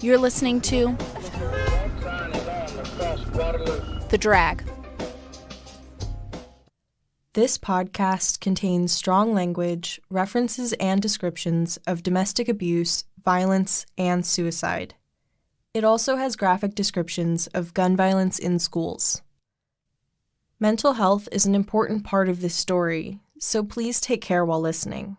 You're listening to The Drag. This podcast contains strong language, references, and descriptions of domestic abuse, violence, and suicide. It also has graphic descriptions of gun violence in schools. Mental health is an important part of this story, so please take care while listening.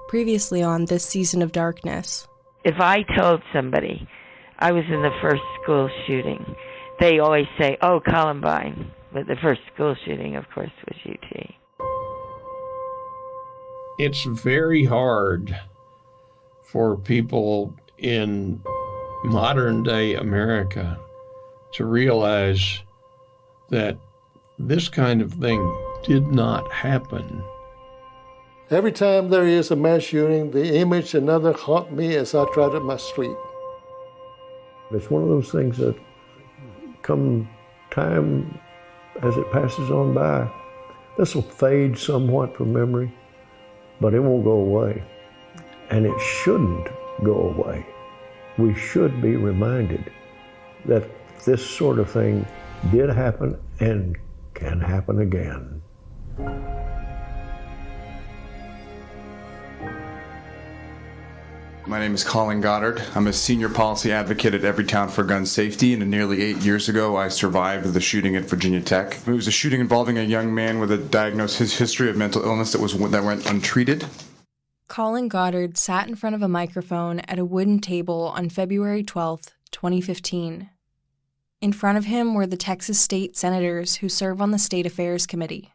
Previously on this season of Darkness. If I told somebody I was in the first school shooting, they always say, oh, Columbine. But the first school shooting, of course, was UT. It's very hard for people in modern-day America to realize that this kind of thing did not happen. Every time there is a mass shooting, the image another haunt me as I trot up my street. It's one of those things that come time as it passes on by, this will fade somewhat from memory, but it won't go away. And it shouldn't go away. We should be reminded that this sort of thing did happen and can happen again. My name is Colin Goddard. I'm a senior policy advocate at Everytown for Gun Safety, and nearly 8 years ago I survived the shooting at Virginia Tech. It was a shooting involving a young man with a diagnosed history of mental illness that went untreated. Colin Goddard sat in front of a microphone at a wooden table on February 12, 2015. In front of him were the Texas state senators who serve on the State Affairs Committee.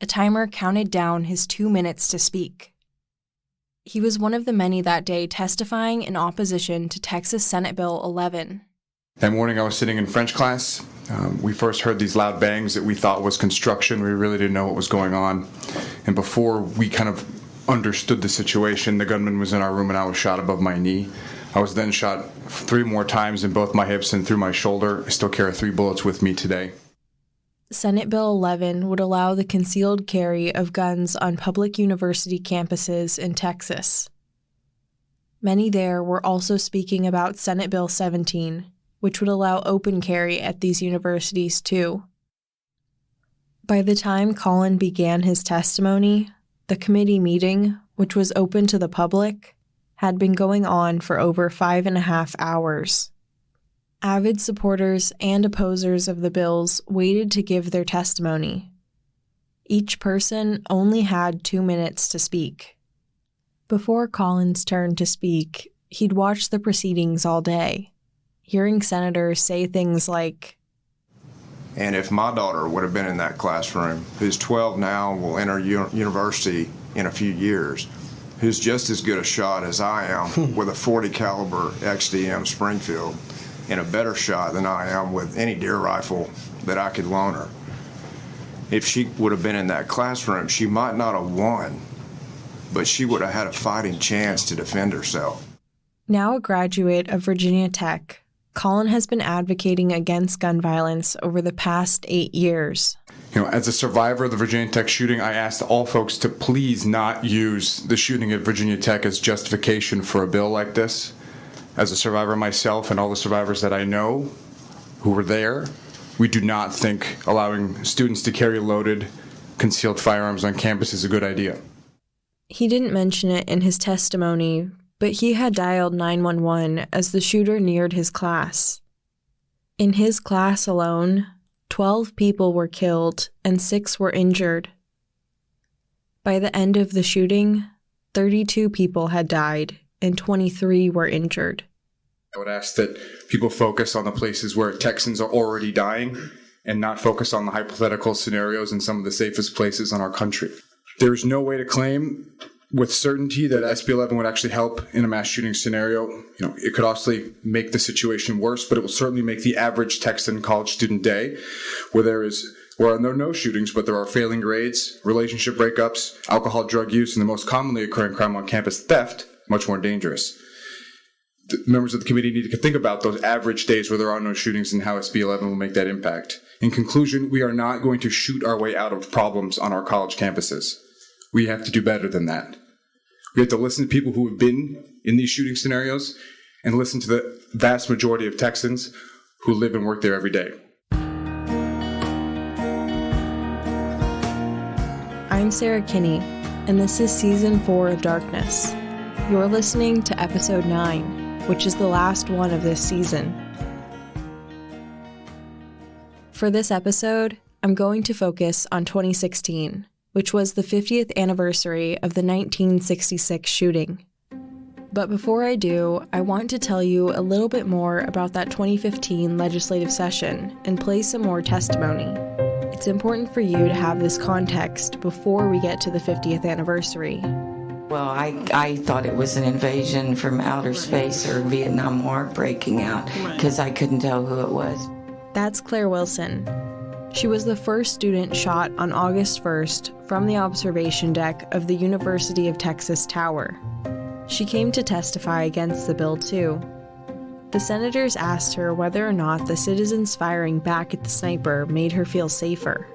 A timer counted down his 2 minutes to speak. He was one of the many that day testifying in opposition to Texas Senate Bill 11. That morning I was sitting in French class. We first heard these loud bangs that we thought was construction. We really didn't know what was going on. And before we kind of understood the situation, the gunman was in our room and I was shot above my knee. I was then shot 3 more times in both my hips and through my shoulder. I still carry 3 bullets with me today. Senate Bill 11 would allow the concealed carry of guns on public university campuses in Texas. Many there were also speaking about Senate Bill 17, which would allow open carry at these universities too. By the time Colin began his testimony, the committee meeting, which was open to the public, had been going on for over 5.5 hours. Avid supporters and opposers of the bills waited to give their testimony. Each person only had 2 minutes to speak. Before Colin's turn to speak, he'd watched the proceedings all day, hearing senators say things like, and if my daughter would have been in that classroom, who's 12 now, will enter university in a few years, who's just as good a shot as I am with a .40 caliber XDM Springfield, and a better shot than I am with any deer rifle that I could loan her. If she would have been in that classroom, she might not have won, but she would have had a fighting chance to defend herself. Now a graduate of Virginia Tech, Colin has been advocating against gun violence over the past 8 years. As a survivor of the Virginia Tech shooting, I asked all folks to please not use the shooting at Virginia Tech as justification for a bill like this. As a survivor myself and all the survivors that I know who were there, we do not think allowing students to carry loaded, concealed firearms on campus is a good idea. He didn't mention it in his testimony, but he had dialed 911 as the shooter neared his class. In his class alone, 12 people were killed and 6 were injured. By the end of the shooting, 32 people had died and 23 were injured. I would ask that people focus on the places where Texans are already dying and not focus on the hypothetical scenarios in some of the safest places in our country. There's no way to claim with certainty that SB 11 would actually help in a mass shooting scenario. It could also make the situation worse, but it will certainly make the average Texan college student day where there are no shootings, but there are failing grades, relationship breakups, alcohol, drug use, and the most commonly occurring crime on campus, theft, much more dangerous. The members of the committee need to think about those average days where there are no shootings and how SB 11 will make that impact. In conclusion, we are not going to shoot our way out of problems on our college campuses. We have to do better than that. We have to listen to people who have been in these shooting scenarios and listen to the vast majority of Texans who live and work there every day. I'm Sarah Kinney, and this is Season 4 of Darkness. You're listening to Episode 9, which is the last one of this season. For this episode, I'm going to focus on 2016, which was the 50th anniversary of the 1966 shooting. But before I do, I want to tell you a little bit more about that 2015 legislative session and play some more testimony. It's important for you to have this context before we get to the 50th anniversary. Well, I thought it was an invasion from outer space or Vietnam War breaking out because I couldn't tell who it was. That's Claire Wilson. She was the first student shot on August 1st from the observation deck of the University of Texas Tower. She came to testify against the bill, too. The senators asked her whether or not the citizens firing back at the sniper made her feel safer.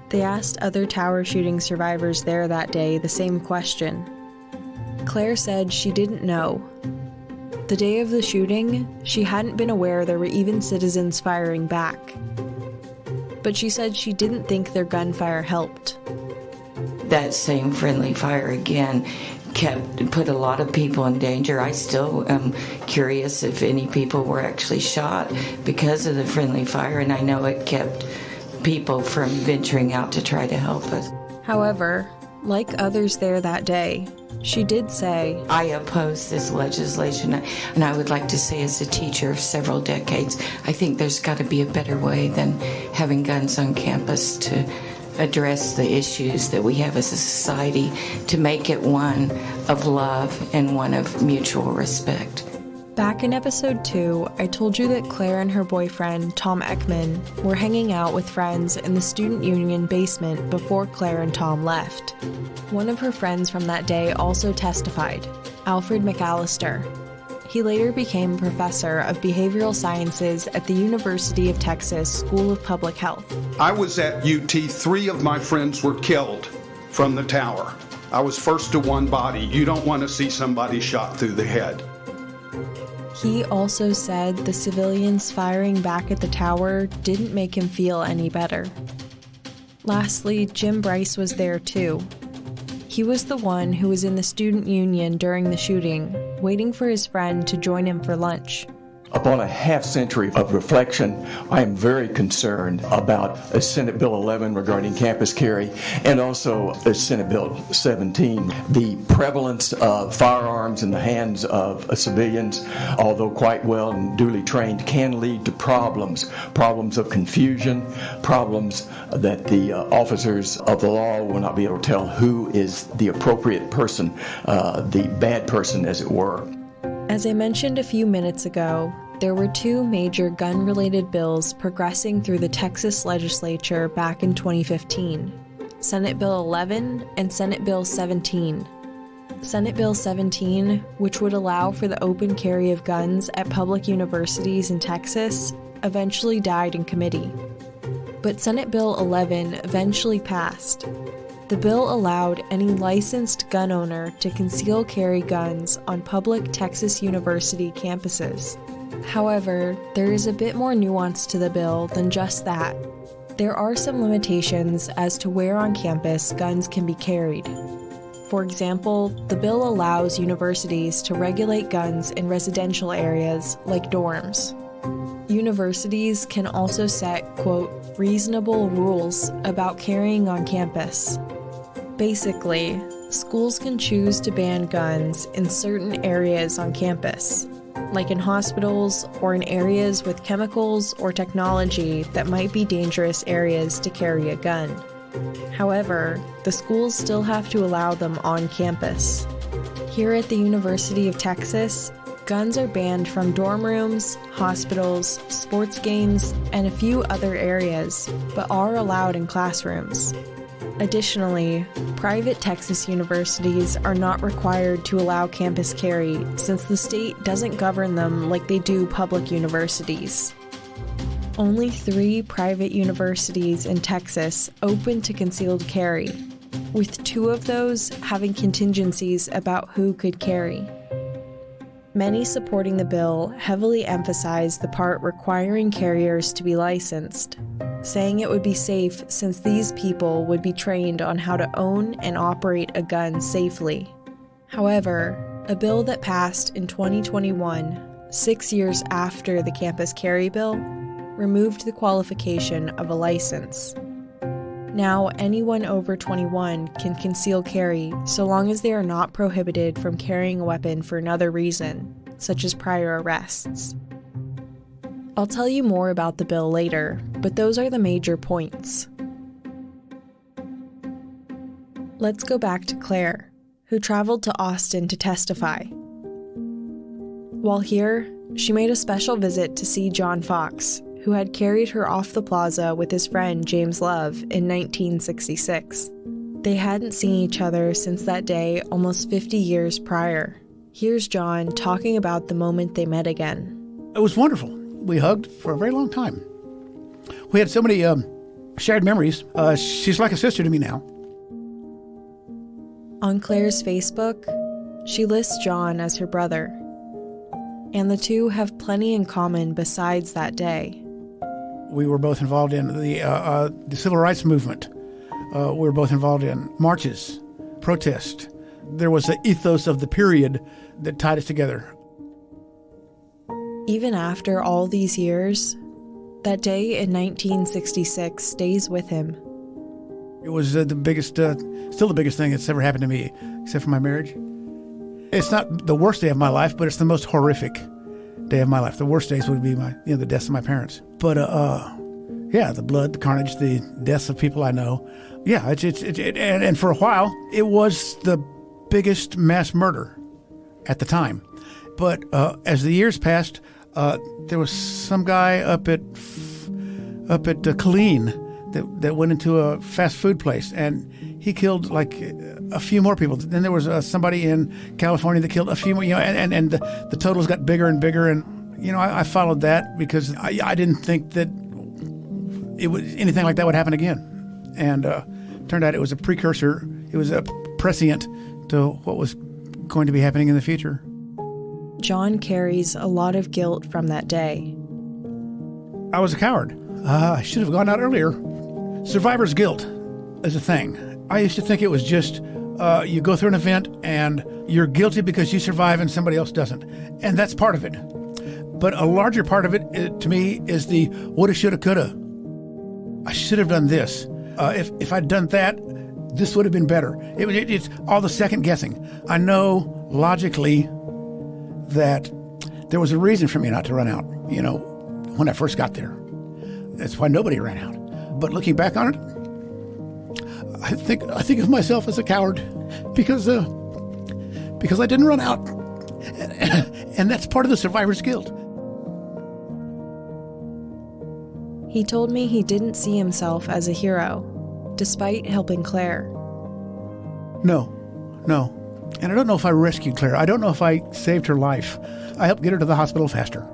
They asked other tower shooting survivors there that day the same question. Claire said she didn't know. The day of the shooting, she hadn't been aware there were even citizens firing back. But she said she didn't think their gunfire helped. That same friendly fire again put a lot of people in danger. I still am curious if any people were actually shot because of the friendly fire, and I know it kept people from venturing out to try to help us. However, like others there that day, she did say, I oppose this legislation, and I would like to say as a teacher of several decades, I think there's got to be a better way than having guns on campus to address the issues that we have as a society, to make it one of love and one of mutual respect. Back in episode 2, I told you that Claire and her boyfriend, Tom Ekman, were hanging out with friends in the student union basement before Claire and Tom left. One of her friends from that day also testified, Alfred McAllister. He later became a professor of behavioral sciences at the University of Texas School of Public Health. I was at UT. 3 of my friends were killed from the tower. I was first to one body. You don't want to see somebody shot through the head. He also said the civilians firing back at the tower didn't make him feel any better. Lastly, Jim Bryce was there too. He was the one who was in the student union during the shooting, waiting for his friend to join him for lunch. Upon a half-century of reflection, I am very concerned about Senate Bill 11 regarding campus carry and also Senate Bill 17. The prevalence of firearms in the hands of civilians, although quite well and duly trained, can lead to problems of confusion, problems that the officers of the law will not be able to tell who is the appropriate person, the bad person, as it were. As I mentioned a few minutes ago, there were 2 major gun-related bills progressing through the Texas Legislature back in 2015, Senate Bill 11 and Senate Bill 17. Senate Bill 17, which would allow for the open carry of guns at public universities in Texas, eventually died in committee. But Senate Bill 11 eventually passed. The bill allowed any licensed gun owner to conceal carry guns on public Texas University campuses. However, there is a bit more nuance to the bill than just that. There are some limitations as to where on campus guns can be carried. For example, the bill allows universities to regulate guns in residential areas like dorms. Universities can also set, quote, reasonable rules about carrying on campus. Basically, schools can choose to ban guns in certain areas on campus, like in hospitals or in areas with chemicals or technology that might be dangerous areas to carry a gun. However, the schools still have to allow them on campus. Here at the University of Texas, guns are banned from dorm rooms, hospitals, sports games, and a few other areas, but are allowed in classrooms. Additionally, private Texas universities are not required to allow campus carry since the state doesn't govern them like they do public universities. Only 3 private universities in Texas open to concealed carry. with 2 of those having contingencies about who could carry. Many supporting the bill heavily emphasized the part requiring carriers to be licensed, saying it would be safe since these people would be trained on how to own and operate a gun safely. However, a bill that passed in 2021, 6 years after the campus carry bill, removed the qualification of a license. Now, anyone over 21 can conceal carry so long as they are not prohibited from carrying a weapon for another reason, such as prior arrests. I'll tell you more about the bill later, but those are the major points. Let's go back to Claire, who traveled to Austin to testify. While here, she made a special visit to see John Fox, who had carried her off the plaza with his friend James Love in 1966. They hadn't seen each other since that day almost 50 years prior. Here's John talking about the moment they met again. It was wonderful. We hugged for a very long time. We had so many shared memories. She's like a sister to me now. On Claire's Facebook, she lists John as her brother. And the two have plenty in common besides that day. We were both involved in the civil rights movement. We were both involved in marches, protest. There was the ethos of the period that tied us together. Even after all these years, that day in 1966 stays with him. It was the biggest, still the biggest thing that's ever happened to me, except for my marriage. It's not the worst day of my life, but it's the most horrific day of my life. The worst days would be the deaths of my parents. But yeah, the blood, the carnage, the deaths of people I know. Yeah, and for a while, it was the biggest mass murder at the time. But as the years passed, there was some guy up at Killeen that went into a fast food place, and he killed like a few more people. Then there was somebody in California that killed a few more, and the totals got bigger and bigger. And, I followed that because I didn't think that anything like that would happen again. And turned out it was a precursor, it was a prescient to what was going to be happening in the future. John carries a lot of guilt from that day. I was a coward. I should have gone out earlier. Survivor's guilt is a thing. I used to think it was just you go through an event and you're guilty because you survive and somebody else doesn't. And that's part of it. But a larger part of it, to me, is the woulda, shoulda, coulda. I should have done this. If I'd done that, this would have been better. It's all the second guessing. I know logically that there was a reason for me not to run out, when I first got there. That's why nobody ran out. But looking back on it, I think of myself as a coward because I didn't run out. And that's part of the survivor's guilt. He told me he didn't see himself as a hero, despite helping Claire. No. And I don't know if I rescued Claire. I don't know if I saved her life. I helped get her to the hospital faster.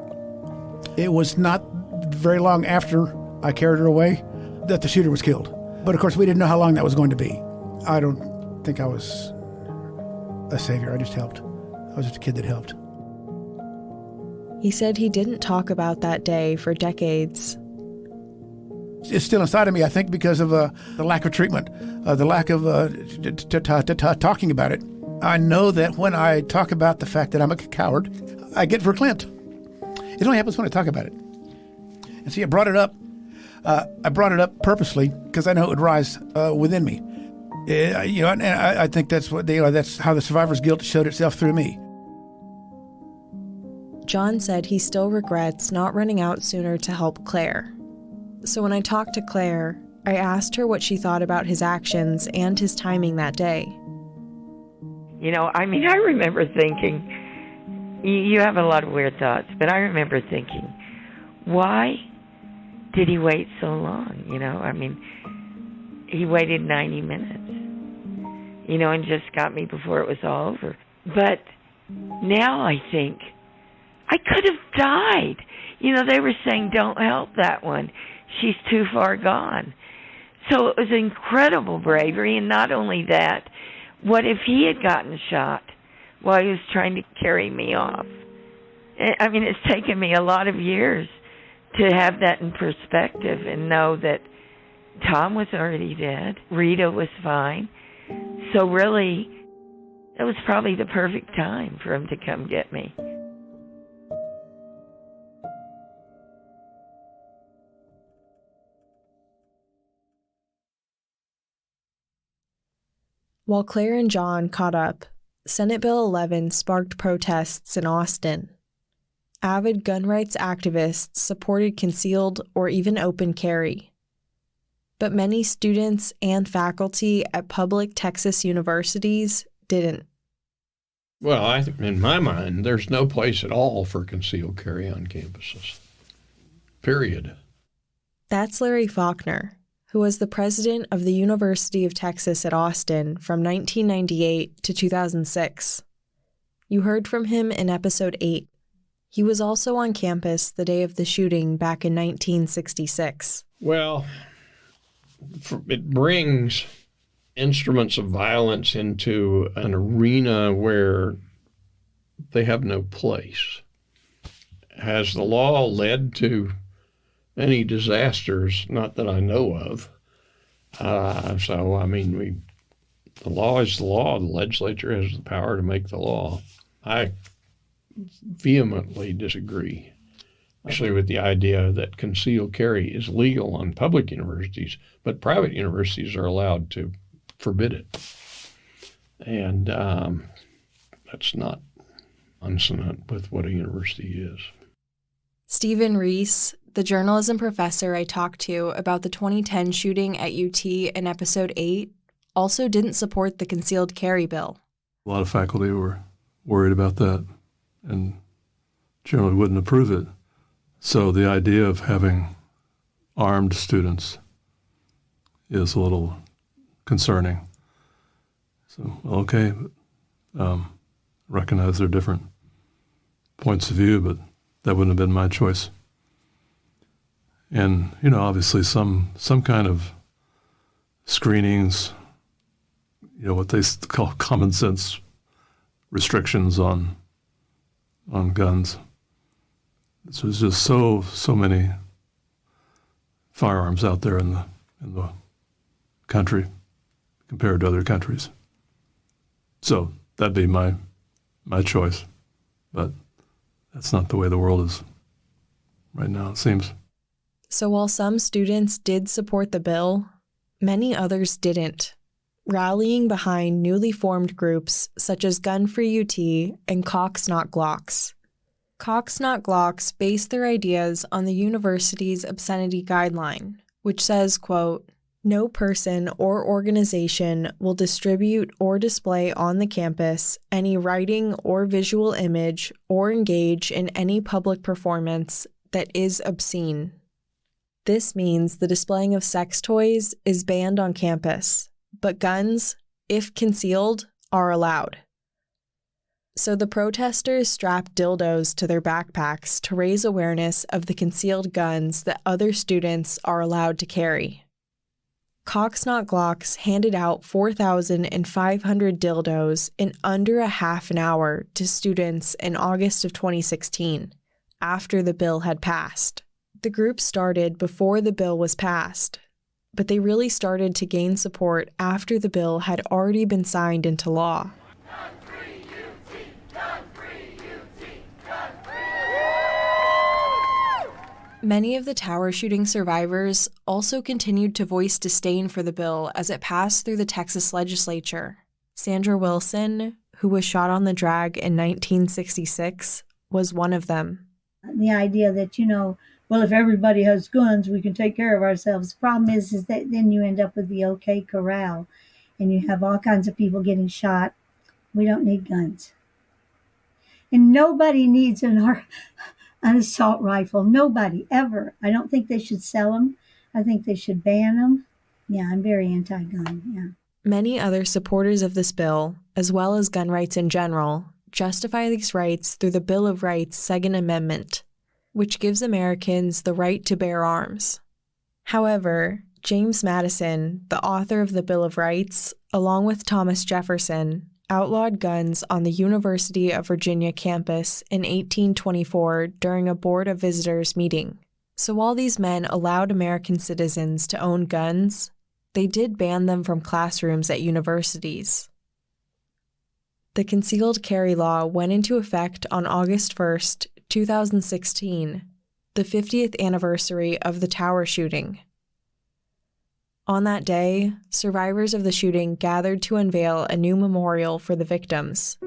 It was not very long after I carried her away that the shooter was killed. But of course, we didn't know how long that was going to be. I don't think I was a savior. I just helped. I was just a kid that helped. He said he didn't talk about that day for decades. It's still inside of me, I think, because of the lack of treatment, the lack of talking about it. I know that when I talk about the fact that I'm a coward, I get verklempt. It only happens when I talk about it. And see, I brought it up. I brought it up purposely because I know it would rise within me. And I think that's that's how the survivor's guilt showed itself through me. John said he still regrets not running out sooner to help Claire. So when I talked to Claire, I asked her what she thought about his actions and his timing that day. I remember thinking, you have a lot of weird thoughts, but I remember thinking, why did he wait so long? He waited 90 minutes, and just got me before it was all over. But now I think, I could have died. They were saying, don't help that one. She's too far gone. So it was incredible bravery, and not only that, what if he had gotten shot while he was trying to carry me off? I mean, it's taken me a lot of years to have that in perspective and know that Tom was already dead, Rita was fine. So really, it was probably the perfect time for him to come get me. While Claire and John caught up, Senate Bill 11 sparked protests in Austin. Avid gun rights activists supported concealed or even open carry. But many students and faculty at public Texas universities didn't. Well, in my mind, there's no place at all for concealed carry on campuses. Period. That's Larry Faulkner, who was the president of the University of Texas at Austin from 1998 to 2006. You heard from him in episode 8. He was also on campus the day of the shooting back in 1966. Well, it brings instruments of violence into an arena where they have no place. Has the law led to any disasters? Not that I know of. The law is the law. The legislature has the power to make the law. I vehemently disagree, actually, with the idea that concealed carry is legal on public universities, but private universities are allowed to forbid it. And that's not consonant with what a university is. Stephen Reese, the journalism professor I talked to about the 2010 shooting at UT in episode 8, also didn't support the concealed carry bill. A lot of faculty were worried about that and generally wouldn't approve it. So the idea of having armed students is a little concerning. So, okay, recognize there are different points of view, but that wouldn't have been my choice. And, obviously some kind of screenings, what they call common sense restrictions on guns. So there's just so many firearms out there in the country compared to other countries. So that'd be my choice, but that's not the way the world is right now, it seems. So while some students did support the bill, many others didn't, rallying behind newly formed groups such as Gun Free UT and Cox Not Glocks. Cox Not Glocks base their ideas on the university's obscenity guideline, which says, quote, "No person or organization will distribute or display on the campus any writing or visual image or engage in any public performance that is obscene." This means the displaying of sex toys is banned on campus, but guns, if concealed, are allowed. So the protesters strapped dildos to their backpacks to raise awareness of the concealed guns that other students are allowed to carry. Cox Not Glocks handed out 4,500 dildos in under a half an hour to students in August of 2016, after the bill had passed. The group started before the bill was passed, but they really started to gain support after the bill had already been signed into law. Many of the tower shooting survivors also continued to voice disdain for the bill as it passed through the Texas Legislature. Sandra Wilson, who was shot on the drag in 1966, was one of them. The idea that, well, if everybody has guns, we can take care of ourselves. The problem is that then you end up with the OK Corral, and you have all kinds of people getting shot. We don't need guns. And nobody needs an assault rifle. Nobody, ever. I don't think they should sell them. I think they should ban them. Yeah, I'm very anti-gun, yeah. Many other supporters of this bill, as well as gun rights in general, justify these rights through the Bill of Rights' Second Amendment, which gives Americans the right to bear arms. However, James Madison, the author of the Bill of Rights, along with Thomas Jefferson, outlawed guns on the University of Virginia campus in 1824 during a Board of Visitors meeting. So while these men allowed American citizens to own guns, they did ban them from classrooms at universities. The concealed carry law went into effect on August 1st, 2016, the 50th anniversary of the Tower shooting. On that day, survivors of the shooting gathered to unveil a new memorial for the victims.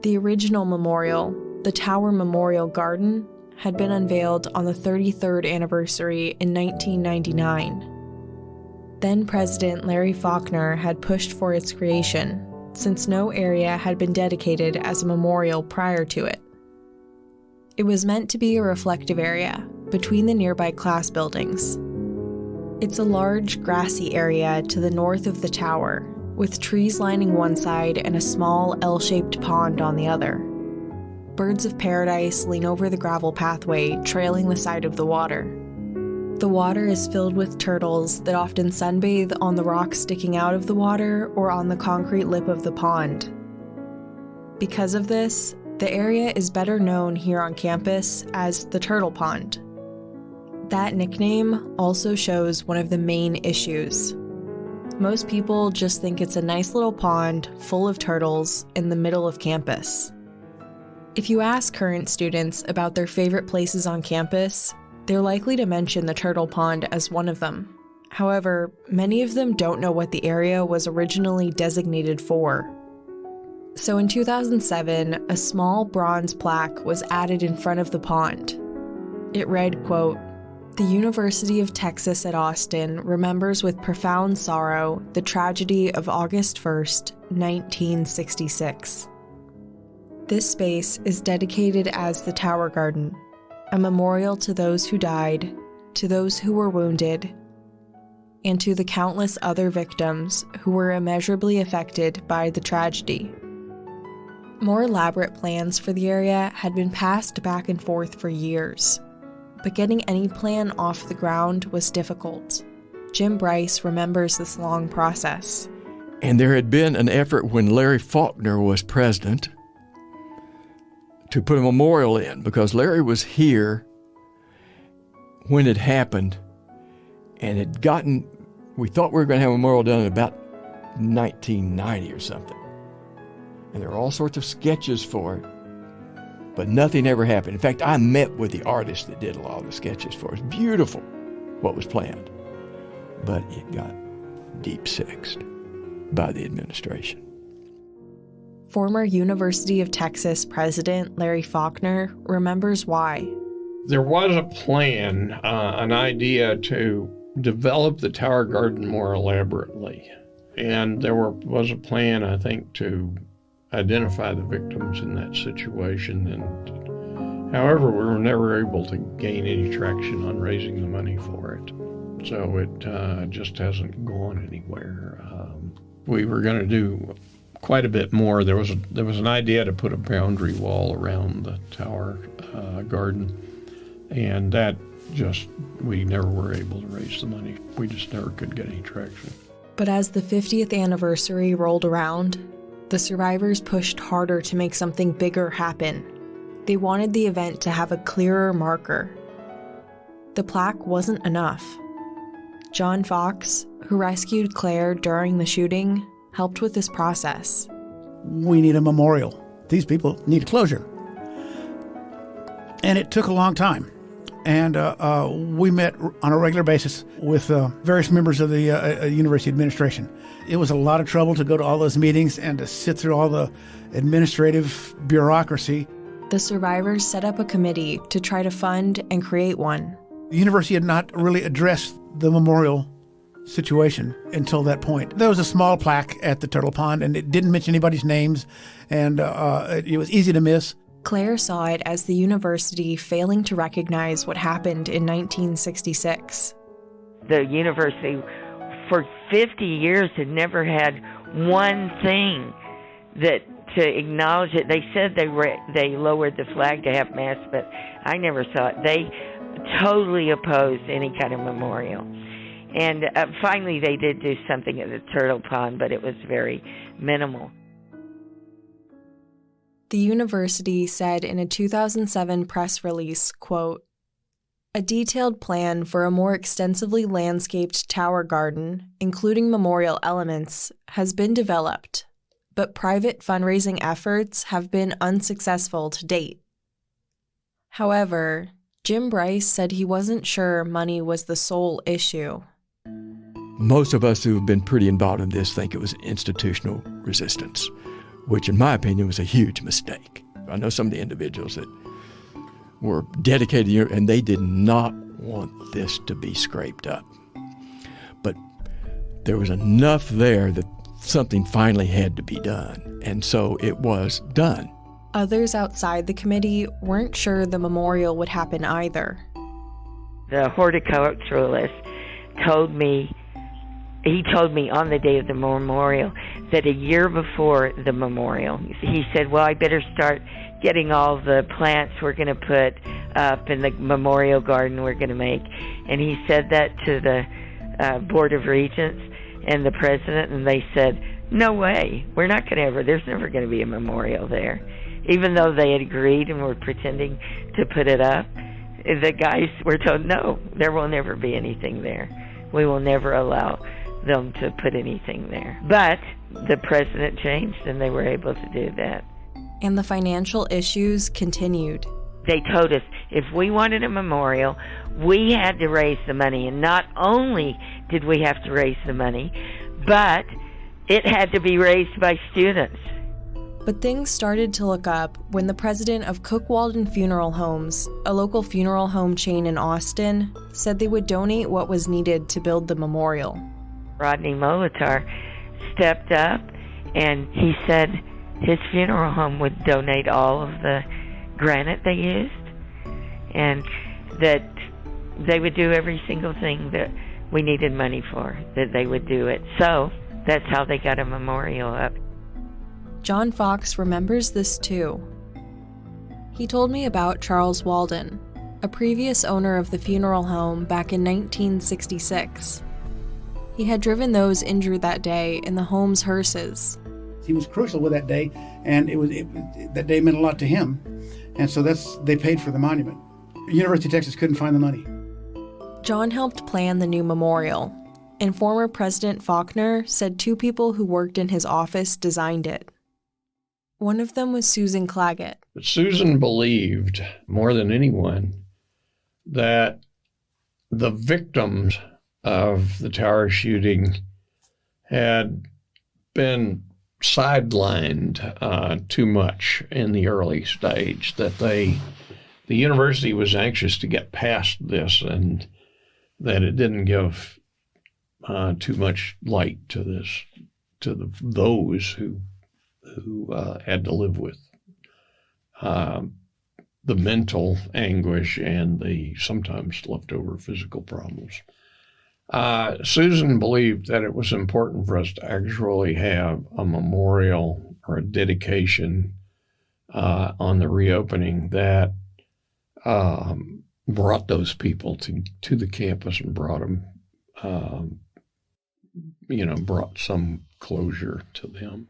The original memorial, the Tower Memorial Garden, had been unveiled on the 33rd anniversary in 1999. Then President Larry Faulkner had pushed for its creation, since no area had been dedicated as a memorial prior to it. It was meant to be a reflective area between the nearby class buildings. It's a large, grassy area to the north of the tower, with trees lining one side and a small L-shaped pond on the other. Birds of paradise lean over the gravel pathway, trailing the side of the water. The water is filled with turtles that often sunbathe on the rocks sticking out of the water or on the concrete lip of the pond. Because of this, the area is better known here on campus as the Turtle Pond. That nickname also shows one of the main issues. Most people just think it's a nice little pond full of turtles in the middle of campus. If you ask current students about their favorite places on campus, they're likely to mention the Turtle Pond as one of them. However, many of them don't know what the area was originally designated for. So in 2007, a small bronze plaque was added in front of the pond. It read, quote, "The University of Texas at Austin remembers with profound sorrow the tragedy of August 1st, 1966. This space is dedicated as the Tower Garden, a memorial to those who died, to those who were wounded, and to the countless other victims who were immeasurably affected by the tragedy." More elaborate plans for the area had been passed back and forth for years, but getting any plan off the ground was difficult. Jim Bryce remembers this long process. And there had been an effort when Larry Faulkner was president to put a memorial in, because Larry was here when it happened, and we thought we were going to have a memorial done in about 1990 or something. And there were all sorts of sketches for it, but nothing ever happened. In fact, I met with the artist that did a lot of the sketches for us. Beautiful what was planned, but it got deep-sexed by the administration. Former University of Texas President Larry Faulkner remembers why. There was a plan, an idea to develop the Tower Garden more elaborately. And there was a plan, I think, to identify the victims in that situation. And however, we were never able to gain any traction on raising the money for it. So it just hasn't gone anywhere. We were going to do quite a bit more. There was an idea to put a boundary wall around the Tower Garden, and that we never were able to raise the money. We just never could get any traction. But as the 50th anniversary rolled around, the survivors pushed harder to make something bigger happen. They wanted the event to have a clearer marker. The plaque wasn't enough. John Fox, who rescued Claire during the shooting, helped with this process. We need a memorial. These people need a closure. And it took a long time. And we met on a regular basis with various members of the university administration. It was a lot of trouble to go to all those meetings and to sit through all the administrative bureaucracy. The survivors set up a committee to try to fund and create one. The university had not really addressed the memorial situation until that point. There was a small plaque at the Turtle Pond, and it didn't mention anybody's names, and it was easy to miss. Claire saw it as the university failing to recognize what happened in 1966. The university for 50 years had never had one thing that to acknowledge it. They said they lowered the flag to half mast, but I never saw it. They totally opposed any kind of memorial. And finally they did do something at the Turtle Pond, but it was very minimal. The university said in a 2007 press release, quote, "A detailed plan for a more extensively landscaped tower garden, including memorial elements, has been developed, but private fundraising efforts have been unsuccessful to date." However, Jim Bryce said he wasn't sure money was the sole issue. Most of us who have been pretty involved in this think it was institutional resistance, which in my opinion was a huge mistake. I know some of the individuals that were dedicated and they did not want this to be scraped up. But there was enough there that something finally had to be done, and so it was done. Others outside the committee weren't sure the memorial would happen either. The horticulturalist told me on the day of the memorial that a year before the memorial, he said, well, I better start getting all the plants we're going to put up in the memorial garden we're going to make. And he said that to the Board of Regents and the president, and they said, no way, we're not going to there's never going to be a memorial there. Even though they had agreed and were pretending to put it up, the guys were told, no, there will never be anything there. We will never allow them to put anything there. But the president changed and they were able to do that. And the financial issues continued. They told us if we wanted a memorial, we had to raise the money. And not only did we have to raise the money, but it had to be raised by students. But things started to look up when the president of Cook Walden Funeral Homes, a local funeral home chain in Austin, said they would donate what was needed to build the memorial. Rodney Molitor stepped up and he said his funeral home would donate all of the granite they used and that they would do every single thing that we needed money for, that they would do it. So that's how they got a memorial up. John Fox remembers this too. He told me about Charles Walden, a previous owner of the funeral home back in 1966. He had driven those injured that day in the home's hearses. He was crucial with that day, and that day meant a lot to him. And so they paid for the monument. The University of Texas couldn't find the money. John helped plan the new memorial, and former President Faulkner said two people who worked in his office designed it. One of them was Susan Claggett. But Susan believed, more than anyone, that the victims of the tower shooting had been sidelined too much in the early stage, that the university was anxious to get past this and that it didn't give too much light to those who had to live with the mental anguish and the sometimes leftover physical problems. Susan believed that it was important for us to actually have a memorial or a dedication on the reopening that brought those people to the campus and brought them, brought some closure to them.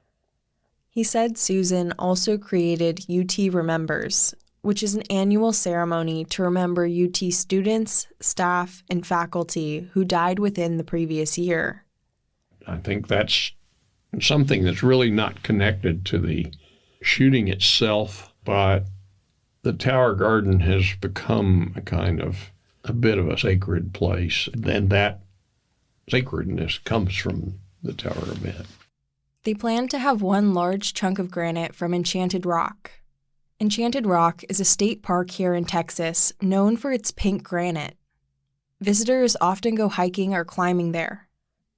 He said Susan also created UT Remembers, which is an annual ceremony to remember UT students, staff, and faculty who died within the previous year. I think that's something that's really not connected to the shooting itself, but the Tower Garden has become a bit of a sacred place, and that sacredness comes from the Tower event. They plan to have one large chunk of granite from Enchanted Rock. Enchanted Rock is a state park here in Texas known for its pink granite. Visitors often go hiking or climbing there.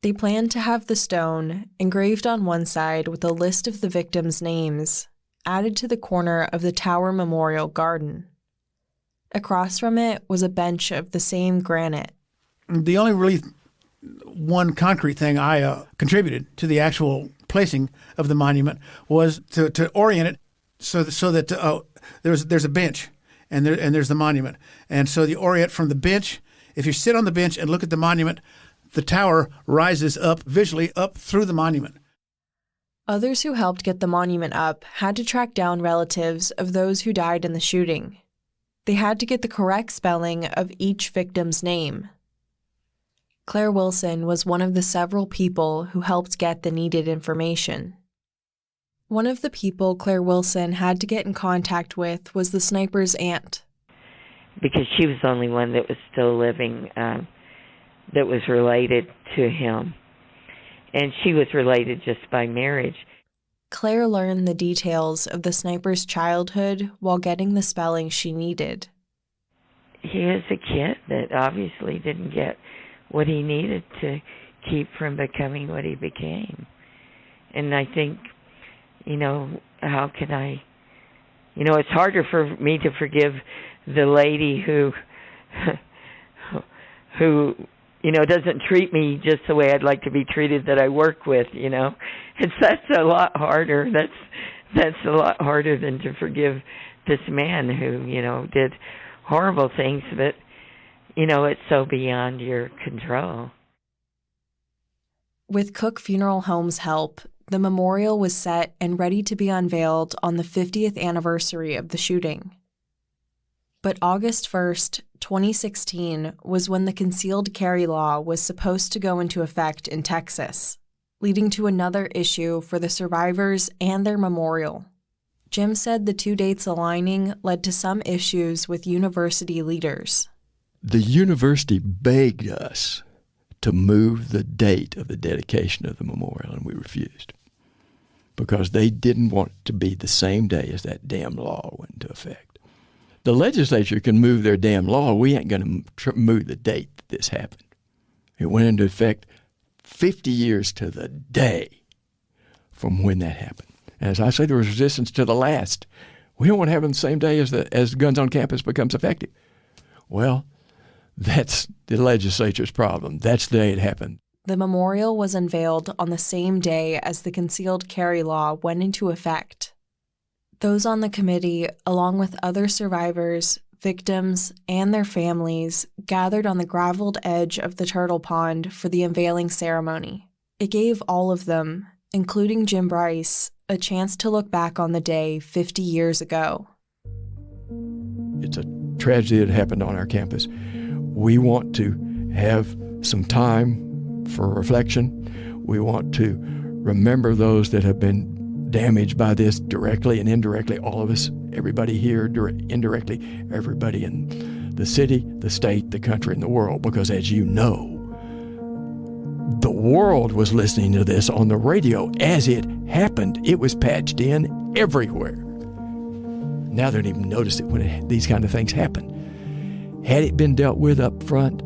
They plan to have the stone engraved on one side with a list of the victims' names added to the corner of the Tower Memorial Garden. Across from it was a bench of the same granite. The only really one concrete thing I contributed to the actual placing of the monument was to orient it so that there's a bench and there's the monument. And so you orient from the bench. If you sit on the bench and look at the monument, the tower rises up visually up through the monument. Others who helped get the monument up had to track down relatives of those who died in the shooting. They had to get the correct spelling of each victim's name. Claire Wilson was one of the several people who helped get the needed information. One of the people Claire Wilson had to get in contact with was the sniper's aunt. Because she was the only one that was still living that was related to him. And she was related just by marriage. Claire learned the details of the sniper's childhood while getting the spelling she needed. He was a kid that obviously didn't get what he needed to keep from becoming what he became. And I think, how can I, it's harder for me to forgive the lady who doesn't treat me just the way I'd like to be treated that I work with, That's a lot harder. That's a lot harder than to forgive this man who, did horrible things, but, it's so beyond your control. With Cook Funeral Home's help, the memorial was set and ready to be unveiled on the 50th anniversary of the shooting. But August 1st, 2016 was when the concealed carry law was supposed to go into effect in Texas, leading to another issue for the survivors and their memorial. Jim said the two dates aligning led to some issues with university leaders. The university begged us to move the date of the dedication of the memorial, and we refused because they didn't want it to be the same day as that damn law went into effect. The legislature can move their damn law. We ain't going to move the date that this happened. It went into effect 50 years to the day from when that happened. And as I say, there was resistance to the last. We don't want to have it the same day as guns on campus becomes effective. Well, that's the legislature's problem. That's the day it happened. The memorial was unveiled on the same day as the concealed carry law went into effect. Those on the committee, along with other survivors, victims, and their families, gathered on the graveled edge of the turtle pond for the unveiling ceremony. It gave all of them, including Jim Bryce, a chance to look back on the day 50 years ago. It's a tragedy that happened on our campus. We want to have some time for reflection. We want to remember those that have been damaged by this directly and indirectly, all of us, everybody here, indirectly, everybody in the city, the state, the country, and the world, because as you know, the world was listening to this on the radio as it happened. It was patched in everywhere. Now they don't even notice it when these kind of things happen. Had it been dealt with up front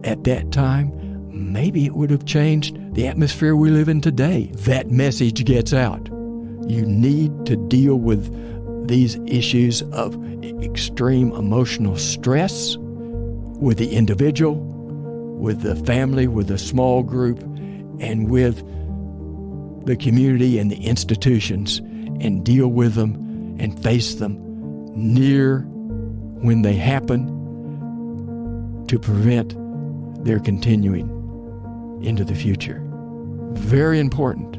at that time, maybe it would have changed the atmosphere we live in today. That message gets out. You need to deal with these issues of extreme emotional stress with the individual, with the family, with the small group, and with the community and the institutions, and deal with them and face them near when they happen to prevent their continuing into the future. Very important.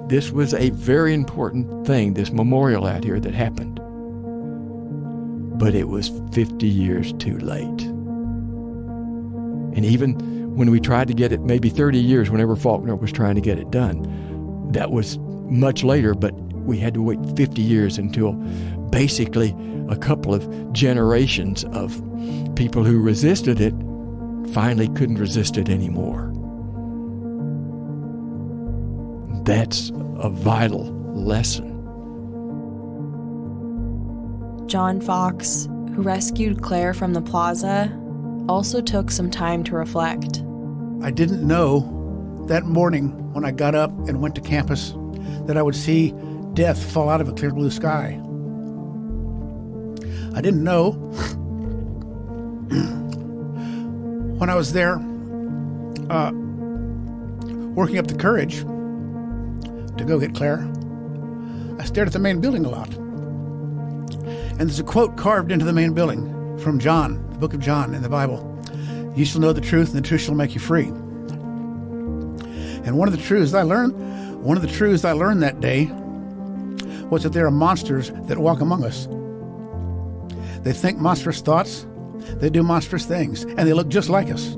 This was a very important thing, this memorial out here that happened. But it was 50 years too late. And even when we tried to get it, maybe 30 years, whenever Faulkner was trying to get it done, that was much later, but we had to wait 50 years until basically a couple of generations of people who resisted it finally couldn't resist it anymore. That's a vital lesson. John Fox, who rescued Claire from the plaza, also took some time to reflect. I didn't know that morning when I got up and went to campus that I would see death fall out of a clear blue sky. I didn't know when I was there working up the courage to go get Claire, I stared at the main building a lot. And there's a quote carved into the main building from John, the book of John in the Bible. You shall know the truth, and the truth shall make you free. And one of the truths I learned that day was that there are monsters that walk among us. They think monstrous thoughts, they do monstrous things, and they look just like us.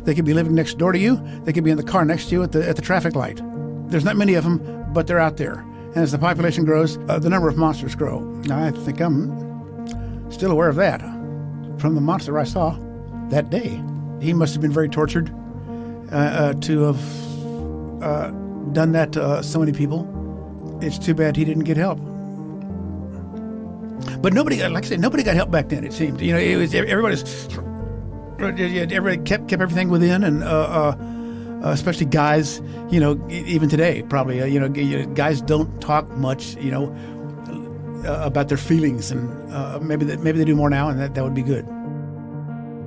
They could be living next door to you, they could be in the car next to you at the traffic light. There's not many of them, but they're out there. And as the population grows, the number of monsters grow. Now, I think I'm still aware of that from the monster I saw that day. He must have been very tortured to have done that to so many people. It's too bad he didn't get help. But nobody, like I said, nobody got help back then, it seemed. You know, it was everybody kept everything within, and especially guys, you know, even today, probably, you know, guys don't talk much, you know, about their feelings, and maybe they do more now, and that would be good.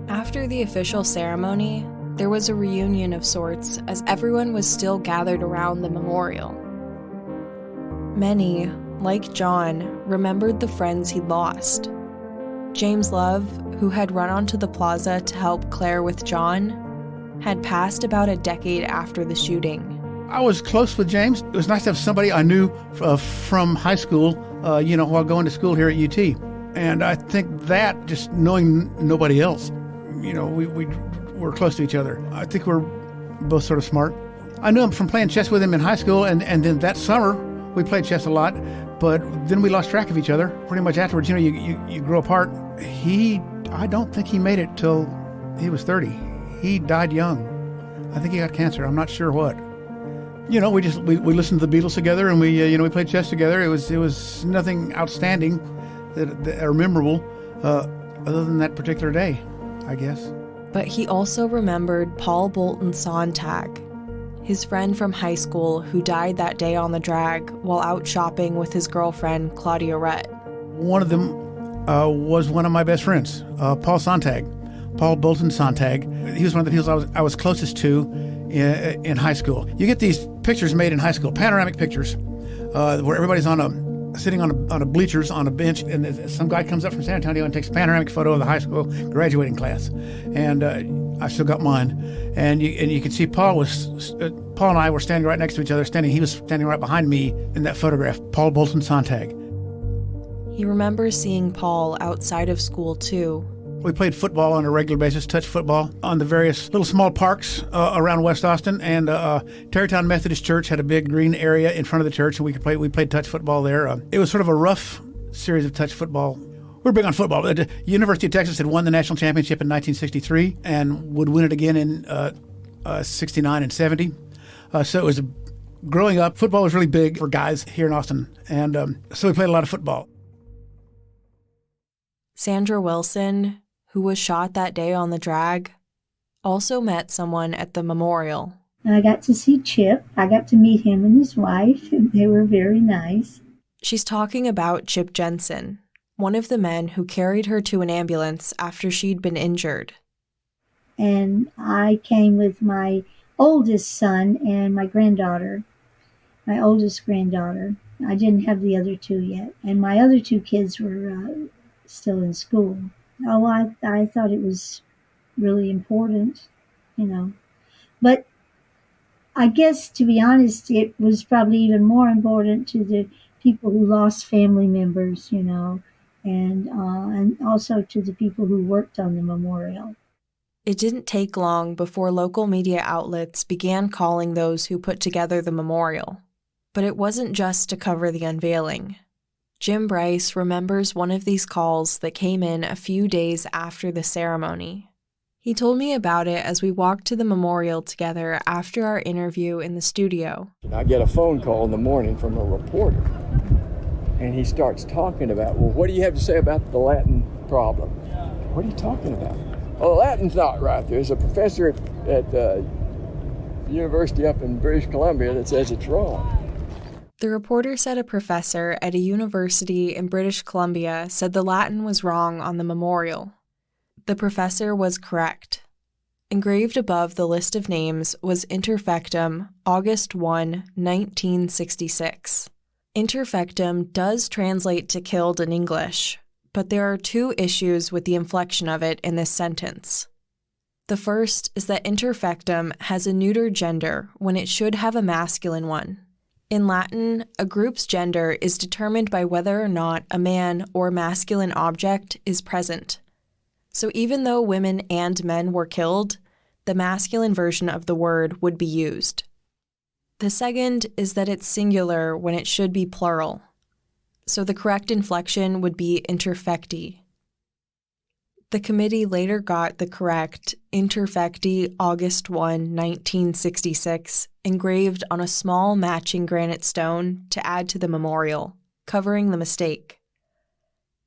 After the official ceremony, there was a reunion of sorts as everyone was still gathered around the memorial. Many, like John, remembered the friends he'd lost. James Love, who had run onto the plaza to help Claire with John, had passed about a decade after the shooting. I was close with James. It was nice to have somebody I knew from high school, you know, while going to school here at UT. And I think that, just knowing nobody else, you know, we're close to each other. I think we're both sort of smart. I knew him from playing chess with him in high school, and then that summer we played chess a lot, but then we lost track of each other pretty much afterwards. You know, you grow apart. I don't think he made it till he was 30. He died young. I think he got cancer. I'm not sure what. You know, we listened to the Beatles together, and we played chess together. It was nothing outstanding or memorable other than that particular day, I guess. But he also remembered Paul Bolton Sontag, his friend from high school who died that day on the drag while out shopping with his girlfriend, Claudia Rutt. One of them was one of my best friends, Paul Sontag. Paul Bolton Sontag. He was one of the people I was closest to in high school. You get these pictures made in high school, panoramic pictures, where everybody's sitting on a bleachers on a bench, and some guy comes up from San Antonio and takes a panoramic photo of the high school graduating class. And I still got mine. And you can see Paul and I were standing right next to each other. He was standing right behind me in that photograph. Paul Bolton Sontag. He remembers seeing Paul outside of school too. We played football on a regular basis, touch football, on the various little small parks around West Austin. And Tarrytown Methodist Church had a big green area in front of the church, and we played touch football there. It was sort of a rough series of touch football. We're big on football. The University of Texas had won the national championship in 1963 and would win it again in 69 and 70. So it was growing up, football was really big for guys here in Austin. And so we played a lot of football. Sandra Wilson, who was shot that day on the drag, also met someone at the memorial. I got to see Chip. I got to meet him and his wife, and they were very nice. She's talking about Chip Jensen, one of the men who carried her to an ambulance after she'd been injured. And I came with my oldest son and my granddaughter, my oldest granddaughter. I didn't have the other two yet. And my other two kids were still in school. Oh, I thought it was really important, you know. But I guess, to be honest, it was probably even more important to the people who lost family members, you know, and also to the people who worked on the memorial. It didn't take long before local media outlets began calling those who put together the memorial. But it wasn't just to cover the unveiling. Jim Bryce remembers one of these calls that came in a few days after the ceremony. He told me about it as we walked to the memorial together after our interview in the studio. I get a phone call in the morning from a reporter, and he starts talking about, well, what do you have to say about the Latin problem? What are you talking about? Well, the Latin's not right. There's a professor at the university up in British Columbia that says it's wrong. The reporter said a professor at a university in British Columbia said the Latin was wrong on the memorial. The professor was correct. Engraved above the list of names was Interfectum, August 1, 1966. Interfectum does translate to killed in English, but there are two issues with the inflection of it in this sentence. The first is that interfectum has a neuter gender when it should have a masculine one. In Latin, a group's gender is determined by whether or not a man or masculine object is present. So even though women and men were killed, the masculine version of the word would be used. The second is that it's singular when it should be plural. So the correct inflection would be interfecti. The committee later got the correct Interfecti August 1, 1966 engraved on a small matching granite stone to add to the memorial, covering the mistake.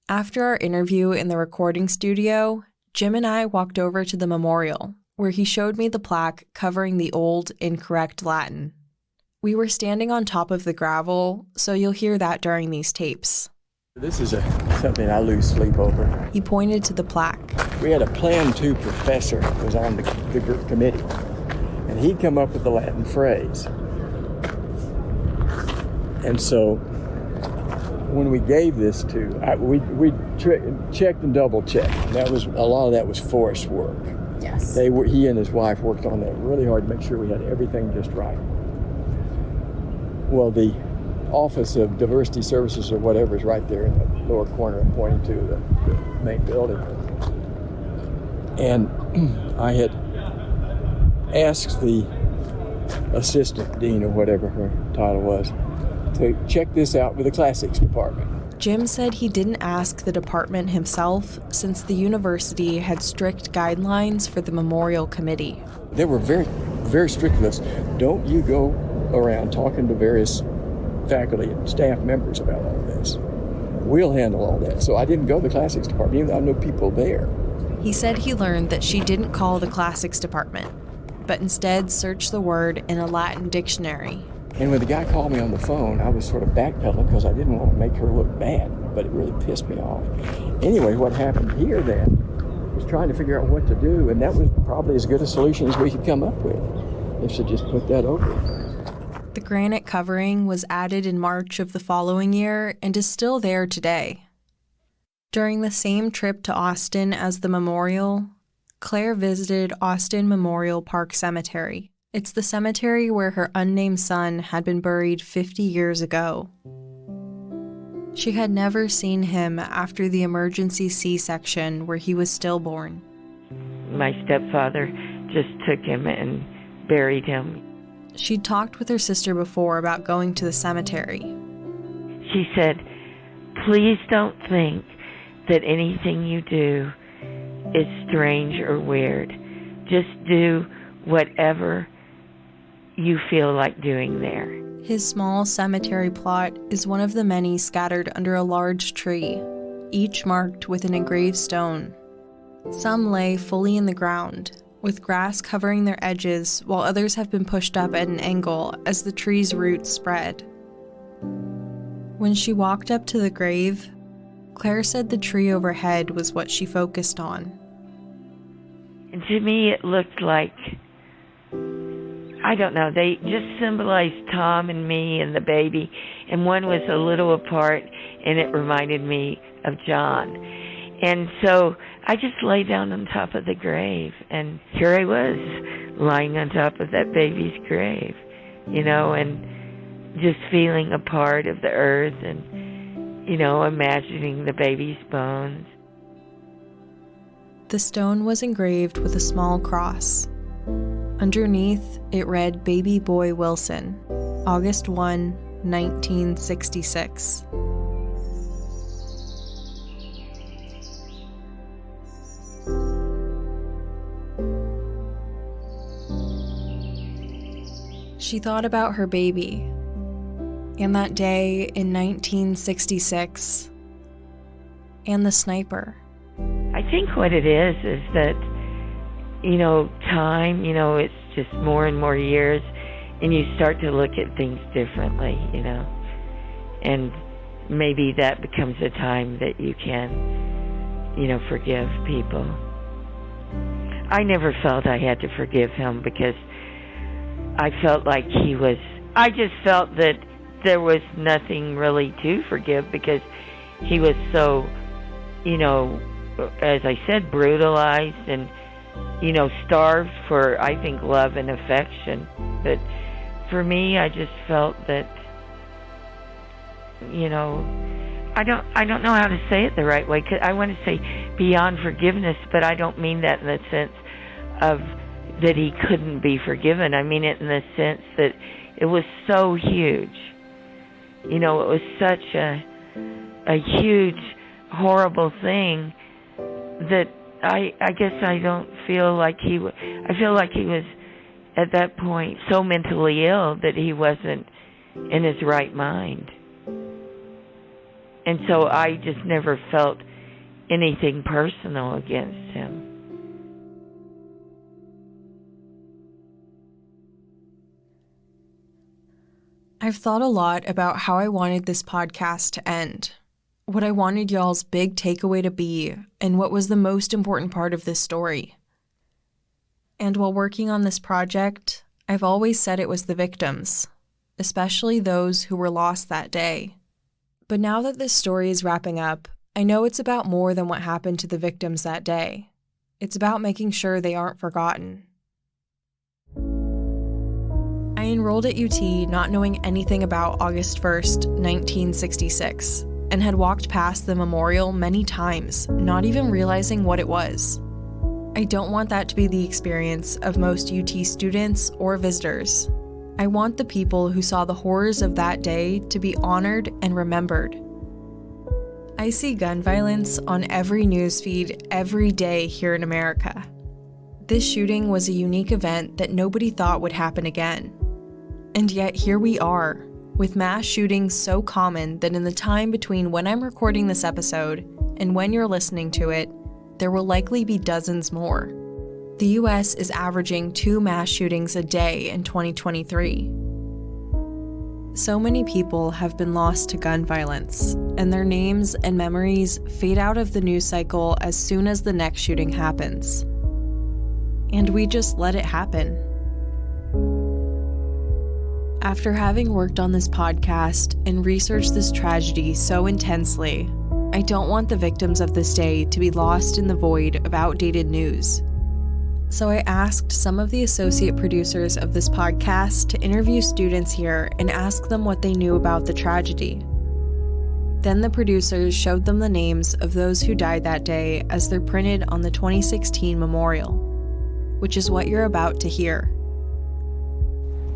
After our interview in the recording studio, Jim and I walked over to the memorial, where he showed me the plaque covering the old, incorrect Latin. We were standing on top of the gravel, so you'll hear that during these tapes. This is something I lose sleep over. He pointed to the plaque. We had a Plan 2 professor who was on the committee, and he'd come up with the Latin phrase. And so when we gave this to, we checked and double-checked. That was a lot of that was forced work. Yes. He and his wife worked on that really hard to make sure we had everything just right. Well, the Office of Diversity Services or whatever is right there in the lower corner pointing to the main building. And I had asked the assistant dean or whatever her title was to check this out with the classics department. Jim said he didn't ask the department himself since the university had strict guidelines for the memorial committee. They were very, very strict with us. Don't you go around talking to various faculty and staff members about all this. We'll handle all that. So I didn't go to the classics department, even though I know people there. He said he learned that she didn't call the classics department, but instead searched the word in a Latin dictionary. And when the guy called me on the phone, I was sort of backpedaling because I didn't want to make her look bad, but it really pissed me off. Anyway, what happened here then was trying to figure out what to do, and that was probably as good a solution as we could come up with, is to just put that over. The granite covering was added in March of the following year and is still there today. During the same trip to Austin as the memorial, Claire visited Austin Memorial Park Cemetery. It's the cemetery where her unnamed son had been buried 50 years ago. She had never seen him after the emergency C-section where he was stillborn. My stepfather just took him and buried him. She'd talked with her sister before about going to the cemetery. She said, please don't think that anything you do is strange or weird. Just do whatever you feel like doing there. His small cemetery plot is one of the many scattered under a large tree, each marked with an engraved stone. Some lay fully in the ground, with grass covering their edges, while others have been pushed up at an angle as the tree's roots spread. When she walked up to the grave, Claire said the tree overhead was what she focused on. And to me it looked like, I don't know, they just symbolized Tom and me and the baby, and one was a little apart, and it reminded me of John. And so I just lay down on top of the grave, and here I was, lying on top of that baby's grave, you know, and just feeling a part of the earth and, you know, imagining the baby's bones. The stone was engraved with a small cross. Underneath, it read Baby Boy Wilson, August 1, 1966. She thought about her baby, and that day in 1966, and the sniper. I think what it is that, you know, time, you know, it's just more and more years, and you start to look at things differently, you know, and maybe that becomes a time that you can, you know, forgive people. I never felt I had to forgive him because I felt like I just felt that there was nothing really to forgive because he was so, as I said, brutalized and, starved for, I think, love and affection. But for me, I just felt that, I don't know how to say it the right way. 'Cause I want to say beyond forgiveness, but I don't mean that in the sense of that he couldn't be forgiven. I mean it in the sense that it was so huge. It was such a huge, horrible thing that I guess I don't feel like I feel like he was at that point so mentally ill that he wasn't in his right mind. And so I just never felt anything personal against him. I've thought a lot about how I wanted this podcast to end, what I wanted y'all's big takeaway to be, and what was the most important part of this story. And while working on this project, I've always said it was the victims, especially those who were lost that day. But now that this story is wrapping up, I know it's about more than what happened to the victims that day. It's about making sure they aren't forgotten. I enrolled at UT not knowing anything about August 1st, 1966, and had walked past the memorial many times, not even realizing what it was. I don't want that to be the experience of most UT students or visitors. I want the people who saw the horrors of that day to be honored and remembered. I see gun violence on every news feed every day here in America. This shooting was a unique event that nobody thought would happen again. And yet here we are, with mass shootings so common that in the time between when I'm recording this episode and when you're listening to it, there will likely be dozens more. The US is averaging 2 mass shootings a day in 2023. So many people have been lost to gun violence, and their names and memories fade out of the news cycle as soon as the next shooting happens. And we just let it happen. After having worked on this podcast and researched this tragedy so intensely, I don't want the victims of this day to be lost in the void of outdated news. So I asked some of the associate producers of this podcast to interview students here and ask them what they knew about the tragedy. Then the producers showed them the names of those who died that day as they're printed on the 2016 memorial, which is what you're about to hear.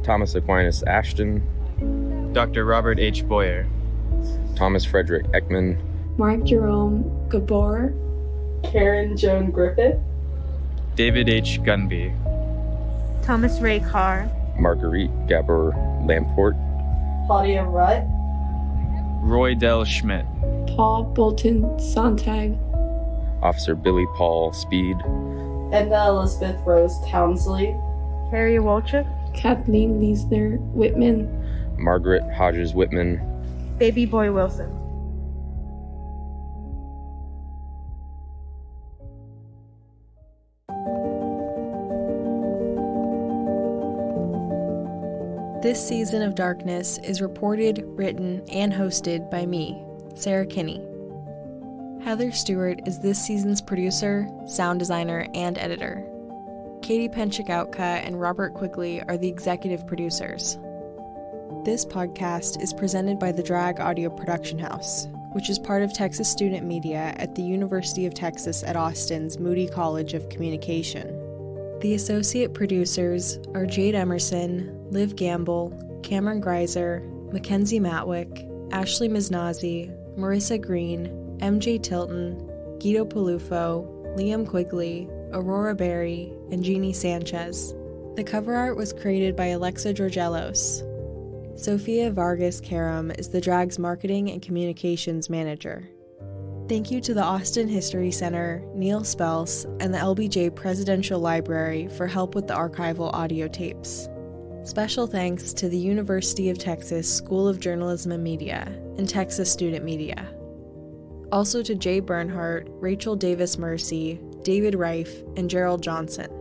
Thomas Aquinas Ashton, Dr. Robert H. Boyer, Thomas Frederick Ekman, Mark Jerome Gabor, Karen Joan Griffith, David H. Gunby, Thomas Ray Carr, Marguerite Gabor Lamport, Claudia Rutt, Roy Del Schmidt, Paul Bolton Sontag, Officer Billy Paul Speed, Edna Elizabeth Rose Townsley, Harry Wolchuk, Kathleen Leisner Whitman, Margaret Hodges Whitman, Baby Boy Wilson. This season of Darkness is reported, written, and hosted by me, Sarah Kinney. Heather Stewart is this season's producer, sound designer, and editor. Katie Penchikautka and Robert Quigley are the executive producers. This podcast is presented by the Drag Audio Production House, which is part of Texas Student Media at the University of Texas at Austin's Moody College of Communication. The associate producers are Jade Emerson, Liv Gamble, Cameron Greiser, Mackenzie Matwick, Ashley Miznazi, Marissa Green, MJ Tilton, Guido Palufo, Liam Quigley, Aurora Berry, and Jeannie Sanchez. The cover art was created by Alexa Georgelos. Sophia Vargas Karam is the drag's marketing and communications manager. Thank you to the Austin History Center, Neil Spels, and the LBJ Presidential Library for help with the archival audio tapes. Special thanks to the University of Texas School of Journalism and Media and Texas Student Media. Also to Jay Bernhardt, Rachel Davis Mercy, David Reif, and Gerald Johnson.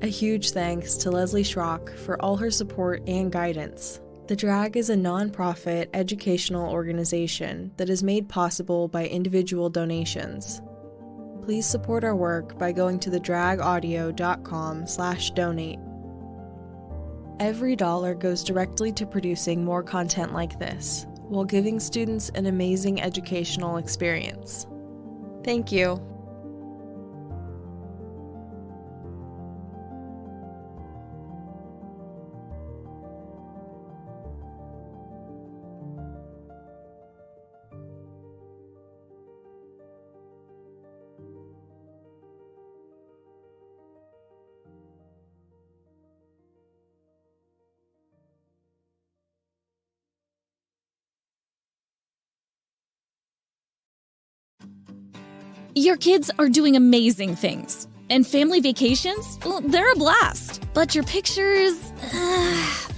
A huge thanks to Leslie Schrock for all her support and guidance. The Drag is a non-profit educational organization that is made possible by individual donations. Please support our work by going to thedragaudio.com/donate. Every dollar goes directly to producing more content like this, while giving students an amazing educational experience. Thank you. Your kids are doing amazing things. And family vacations? Well, they're a blast. But your pictures,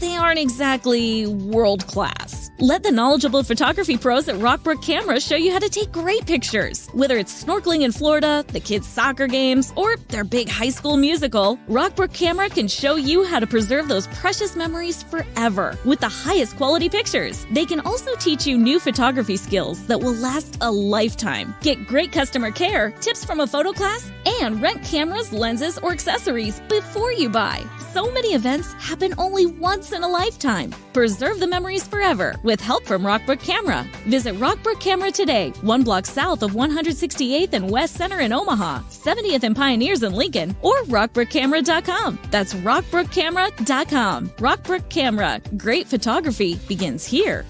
they aren't exactly world class. Let the knowledgeable photography pros at Rockbrook Camera show you how to take great pictures. Whether it's snorkeling in Florida, the kids' soccer games, or their big high school musical, Rockbrook Camera can show you how to preserve those precious memories forever with the highest quality pictures. They can also teach you new photography skills that will last a lifetime. Get great customer care, tips from a photo class, and rent cameras, lenses, or accessories before you buy. So many events happen only once in a lifetime. Preserve the memories forever with help from Rockbrook Camera. Visit Rockbrook Camera today, 1 block south of 168th and West Center in Omaha, 70th and Pioneers in Lincoln, or rockbrookcamera.com. That's rockbrookcamera.com. Rockbrook Camera. Great photography begins here.